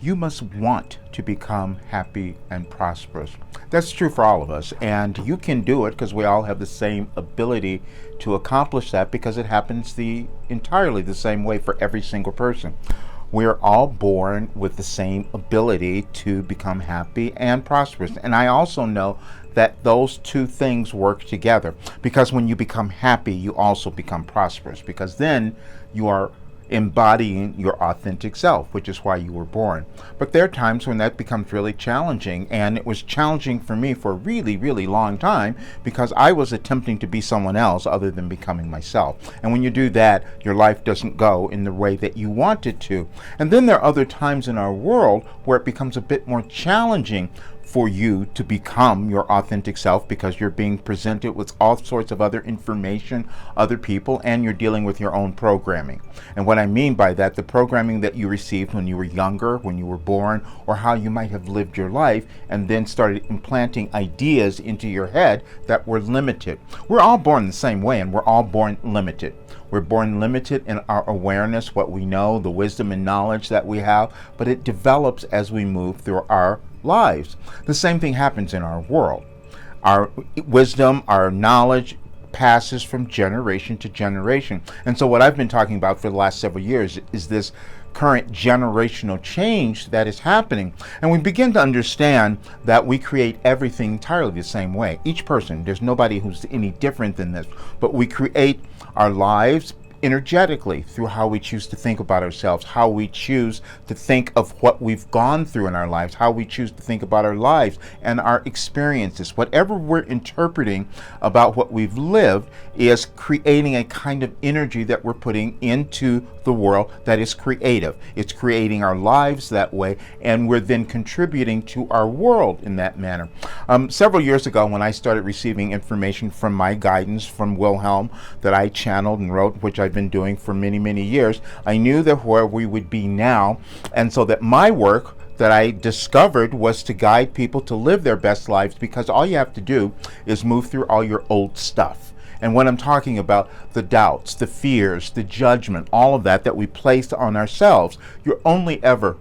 you must want to become happy and prosperous. That's true for all of us, and you can do it because we all have the same ability to accomplish that, because it happens entirely the same way for every single person. We're all born with the same ability to become happy and prosperous. And I also know that those two things work together, because when you become happy, you also become prosperous, because then you are embodying your authentic self, which is why you were born. But there are times when that becomes really challenging, and it was challenging for me for a really, really long time, because I was attempting to be someone else other than becoming myself. And when you do that, your life doesn't go in the way that you want it to. And then there are other times in our world where it becomes a bit more challenging for you to become your authentic self, because you're being presented with all sorts of other information, other people, and you're dealing with your own programming. And what I mean by that, the programming that you received when you were younger, when you were born, or how you might have lived your life, and then started implanting ideas into your head that were limited. We're all born the same way, and we're all born limited. We're born limited in our awareness, what we know, the wisdom and knowledge that we have, but it develops as we move through our lives. The same thing happens in our world. Our wisdom, our knowledge passes from generation to generation. And so what I've been talking about for the last several years is this current generational change that is happening. And we begin to understand that we create everything entirely the same way. Each person, there's nobody who's any different than this, but we create our lives energetically through how we choose to think about ourselves, how we choose to think of what we've gone through in our lives, how we choose to think about our lives and our experiences. Whatever we're interpreting about what we've lived is creating a kind of energy that we're putting into the world that is creative. It's creating our lives that way, and we're then contributing to our world in that manner. Several years ago, when I started receiving information from my guidance from Wilhelm that I channeled and wrote, which I've been doing for many, many years, I knew that where we would be now, and so that my work that I discovered was to guide people to live their best lives, because all you have to do is move through all your old stuff. And when I'm talking about the doubts, the fears, the judgment, all of that we placed on ourselves, you're only ever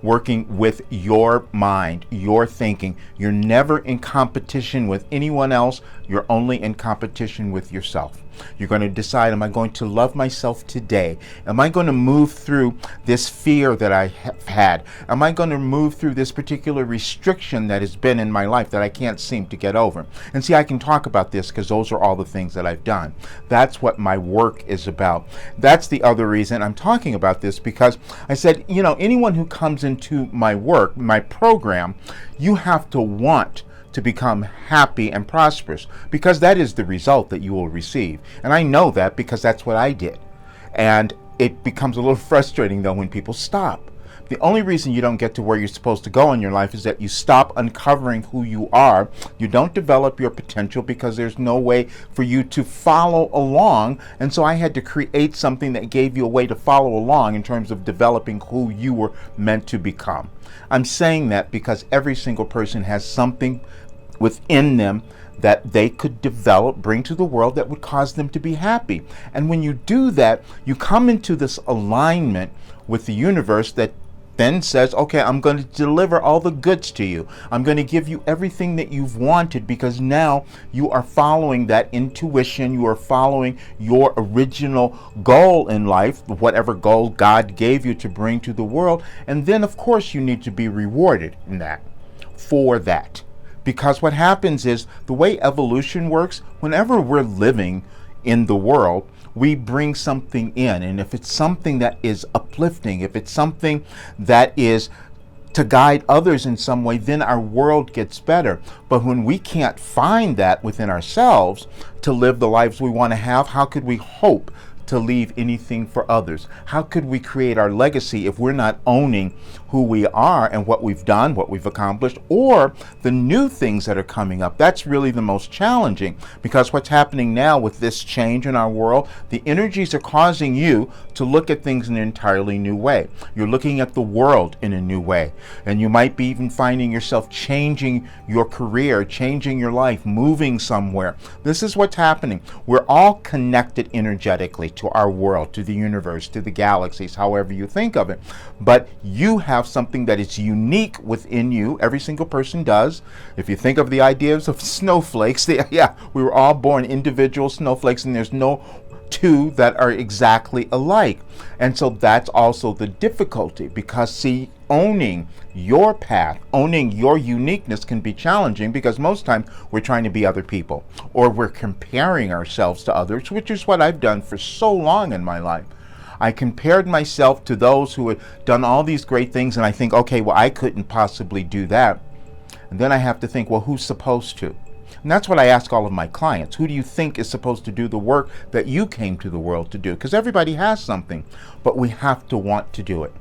working with your mind, your thinking. You're never in competition with anyone else. You're only in competition with yourself. You're going to decide, am I going to love myself today? Am I going to move through this fear that I have had? Am I going to move through this particular restriction that has been in my life that I can't seem to get over? And see, I can talk about this because those are all the things that I've done. That's what my work is about. That's the other reason I'm talking about this, because I said, anyone who comes into my work, my program, you have to want to become happy and prosperous, because that is the result that you will receive. And I know that because that's what I did. And it becomes a little frustrating though when people stop. The only reason you don't get to where you're supposed to go in your life is that you stop uncovering who you are. You don't develop your potential because there's no way for you to follow along. And so I had to create something that gave you a way to follow along in terms of developing who you were meant to become. I'm saying that because every single person has something within them that they could develop, bring to the world, that would cause them to be happy. And when you do that, you come into this alignment with the universe that then says, okay, I'm going to deliver all the goods to you. I'm going to give you everything that you've wanted, because now you are following that intuition. You are following your original goal in life, whatever goal God gave you to bring to the world. And then, of course, you need to be rewarded in that, for that. Because what happens is, the way evolution works, whenever we're living in the world, we bring something in. And if it's something that is uplifting, if it's something that is to guide others in some way, then our world gets better. But when we can't find that within ourselves to live the lives we want to have, how could we hope to leave anything for others? How could we create our legacy if we're not owning who we are and what we've done, what we've accomplished, or the new things that are coming up? That's really the most challenging, because what's happening now with this change in our world, the energies are causing you to look at things in an entirely new way. You're looking at the world in a new way, and you might be even finding yourself changing your career, changing your life, moving somewhere. This is what's happening. We're all connected energetically to our world, to the universe, to the galaxies, however you think of it. But you have something that is unique within you. Every single person does. If you think of the ideas of snowflakes, we were all born individual snowflakes, and there's no two that are exactly alike. And so that's also the difficulty, because see, owning your path, owning your uniqueness can be challenging, because most times we're trying to be other people, or we're comparing ourselves to others, which is what I've done for so long in my life. I compared myself to those who had done all these great things, and I think, okay, well, I couldn't possibly do that. And then I have to think, well, who's supposed to? And that's what I ask all of my clients. Who do you think is supposed to do the work that you came to the world to do? Because everybody has something, but we have to want to do it.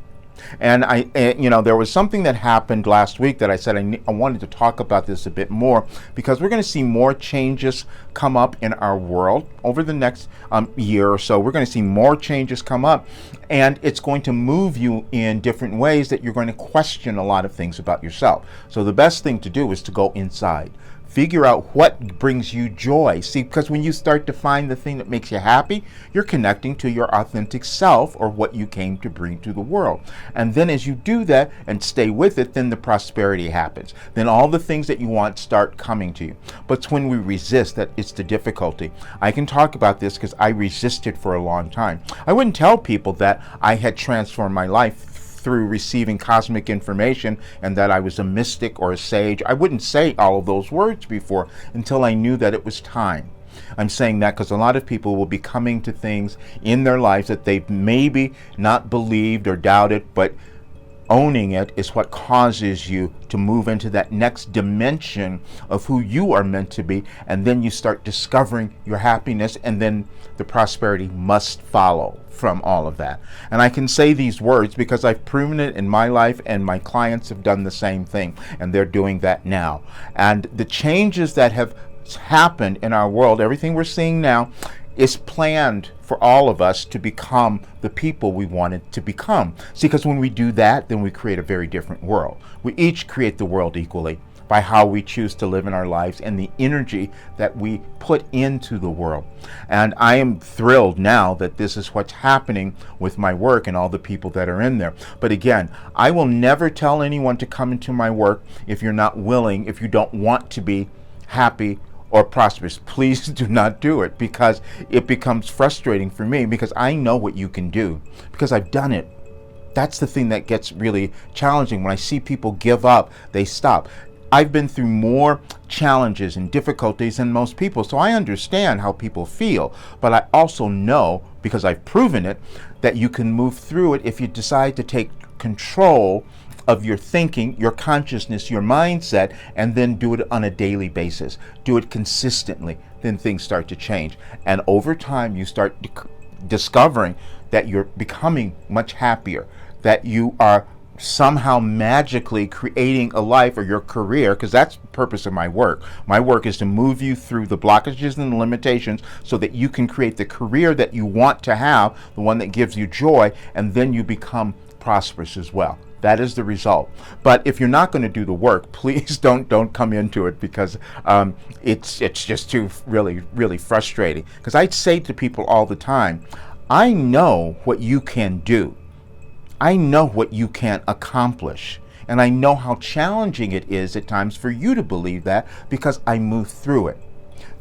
And there was something that happened last week that I said I wanted to talk about this a bit more, because we're going to see more changes come up in our world over the next year or so. We're going to see more changes come up, and it's going to move you in different ways that you're going to question a lot of things about yourself. So the best thing to do is to go inside. Figure out what brings you joy. See, because when you start to find the thing that makes you happy, you're connecting to your authentic self, or what you came to bring to the world. And then as you do that and stay with it, then the prosperity happens. Then all the things that you want start coming to you. But it's when we resist that it's the difficulty. I can talk about this because I resisted for a long time. I wouldn't tell people that I had transformed my life through receiving cosmic information and that I was a mystic or a sage. I wouldn't say all of those words before until I knew that it was time. I'm saying that because a lot of people will be coming to things in their lives that they've maybe not believed or doubted, but owning it is what causes you to move into that next dimension of who you are meant to be, and then you start discovering your happiness, and then the prosperity must follow from all of that. And I can say these words because I've proven it in my life, and my clients have done the same thing, and they're doing that now. And the changes that have happened in our world, everything we're seeing now, is planned for all of us to become the people we wanted to become. See, because when we do that, then we create a very different world. We each create the world equally by how we choose to live in our lives and the energy that we put into the world. And I am thrilled now that this is what's happening with my work and all the people that are in there. But again, I will never tell anyone to come into my work if you're not willing, if you don't want to be happy or prosperous. Please do not do it, because it becomes frustrating for me, because I know what you can do, because I've done it. That's the thing that gets really challenging. When I see people give up, they stop. I've been through more challenges and difficulties than most people, so I understand how people feel, but I also know, because I've proven it, that you can move through it if you decide to take control of your thinking, your consciousness, your mindset, and then do it on a daily basis. Do it consistently. Then things start to change. And over time, you start discovering that you're becoming much happier, that you are somehow magically creating a life or your career, because that's the purpose of my work. My work is to move you through the blockages and the limitations so that you can create the career that you want to have, the one that gives you joy, and then you become prosperous as well. That is the result. But if you're not going to do the work, please don't come into it, because it's just too really frustrating. Because I say to people all the time, I know what you can do. I know what you can accomplish. And I know how challenging it is at times for you to believe that, because I moved through it.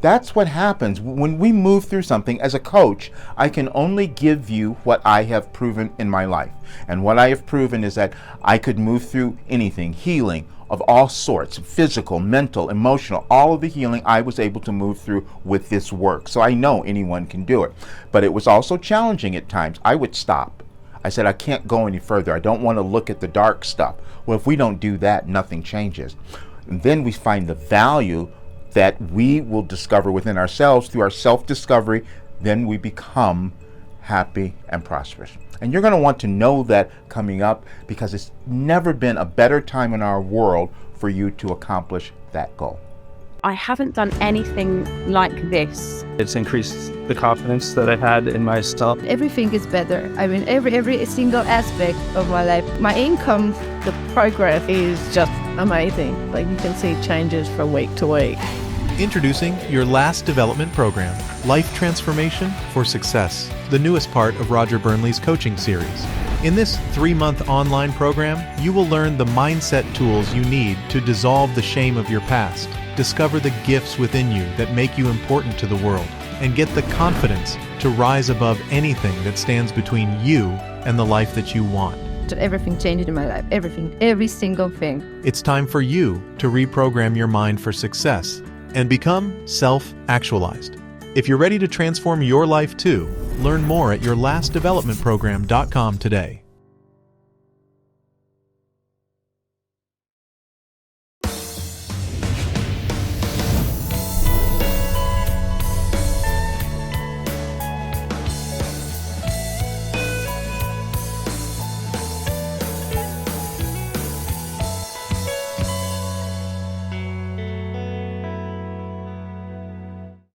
That's what happens when we move through something. As a coach, I can only give you what I have proven in my life. And what I have proven is that I could move through anything, healing of all sorts, physical, mental, emotional, all of the healing I was able to move through with this work. So I know anyone can do it. But it was also challenging at times. I would stop. I said, I can't go any further. I don't want to look at the dark stuff. Well, if we don't do that, nothing changes. And then we find the value that we will discover within ourselves through our self-discovery. Then we become happy and prosperous. And you're going to want to know that coming up, because it's never been a better time in our world for you to accomplish that goal. I haven't done anything like this. It's increased the confidence that I've had in myself. Everything is better. I mean, every single aspect of my life. My income, the progress is just amazing. Like, you can see changes from week to week. Introducing your last development program, Life Transformation for Success, the newest part of Roger Burnley's coaching series. In this 3-month online program, you will learn the mindset tools you need to dissolve the shame of your past, discover the gifts within you that make you important to the world, and get the confidence to rise above anything that stands between you and the life that you want. Everything changed in my life. Everything. Every single thing. It's time for you to reprogram your mind for success and become self-actualized. If you're ready to transform your life too, learn more at yourlastdevelopmentprogram.com today.